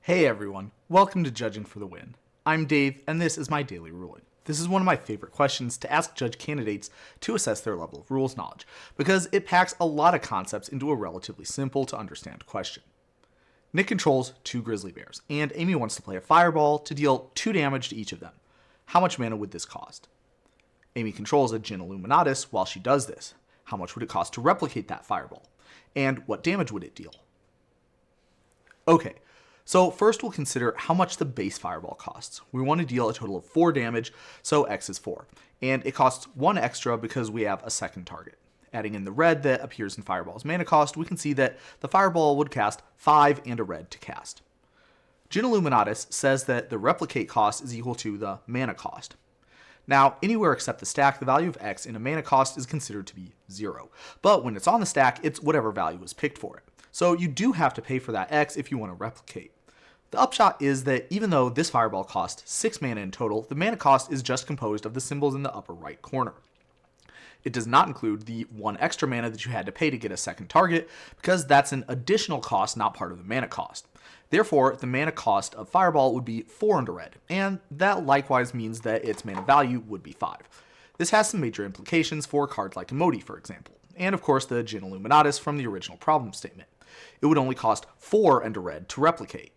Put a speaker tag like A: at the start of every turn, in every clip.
A: Hey everyone, welcome to Judging for the Win. I'm Dave, and this is my daily ruling. This is one of my favorite questions to ask judge candidates to assess their level of rules knowledge, because it packs a lot of concepts into a relatively simple to understand question. Nick controls 2 grizzly bears, and Amy wants to play a fireball to deal 2 damage to each of them. How much mana would this cost? Amy controls a Djinn Illuminatus while she does this. How much would it cost to replicate that fireball? And what damage would it deal? Okay, so first we'll consider how much the base fireball costs. We want to deal a total of 4 damage, so X is 4. And it costs 1 extra because we have a second target. Adding in the red that appears in Fireball's mana cost, we can see that the fireball would cast 5 and a red to cast. Djinn Illuminatus says that the replicate cost is equal to the mana cost. Now, anywhere except the stack, the value of X in a mana cost is considered to be 0. But when it's on the stack, it's whatever value is picked for it. So you do have to pay for that X if you want to replicate. The upshot is that even though this fireball costs 6 mana in total, the mana cost is just composed of the symbols in the upper right corner. It does not include the 1 extra mana that you had to pay to get a second target, because that's an additional cost, not part of the mana cost. Therefore, the mana cost of Fireball would be 4 under red, and that likewise means that its mana value would be 5. This has some major implications for cards like Emoti, for example, and of course the Djinn Illuminatus from the original problem statement. It would only cost 4 under red to replicate.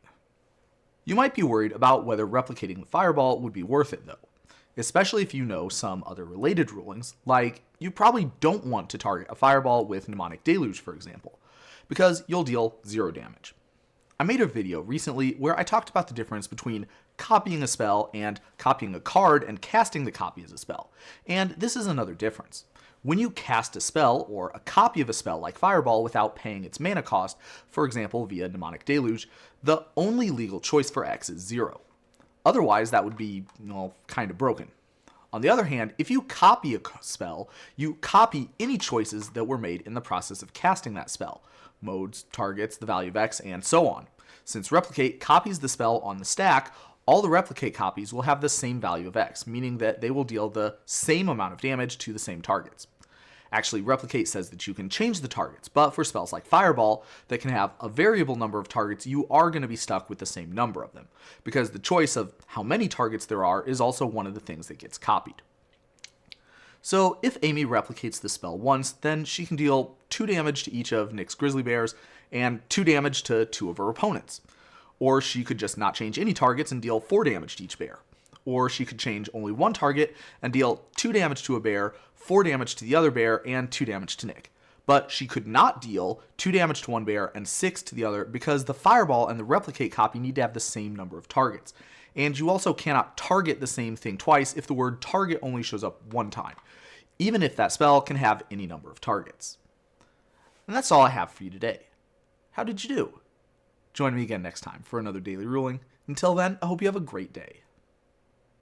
A: You might be worried about whether replicating the Fireball would be worth it though, especially if you know some other related rulings, like you probably don't want to target a Fireball with Mnemonic Deluge, for example, because you'll deal 0 damage. I made a video recently where I talked about the difference between copying a spell and copying a card and casting the copy as a spell, and this is another difference. When you cast a spell or a copy of a spell like Fireball without paying its mana cost, for example via Mnemonic Deluge, the only legal choice for X is 0. Otherwise, that would be, kind of broken. On the other hand, if you copy a spell, you copy any choices that were made in the process of casting that spell. Modes, targets, the value of X, and so on. Since Replicate copies the spell on the stack, all the Replicate copies will have the same value of X, meaning that they will deal the same amount of damage to the same targets. Actually, Replicate says that you can change the targets, but for spells like Fireball that can have a variable number of targets, you are going to be stuck with the same number of them, because the choice of how many targets there are is also one of the things that gets copied. So if Amy replicates the spell once, then she can deal 2 damage to each of Nick's grizzly bears and 2 damage to 2 of her opponents. Or she could just not change any targets and deal 4 damage to each bear. Or she could change only 1 target and deal 2 damage to a bear, 4 damage to the other bear, and 2 damage to Nick. But she could not deal 2 damage to one bear and 6 to the other because the Fireball and the Replicate copy need to have the same number of targets. And you also cannot target the same thing twice if the word target only shows up 1 time, even if that spell can have any number of targets. And that's all I have for you today. How did you do? Join me again next time for another daily ruling. Until then, I hope you have a great day.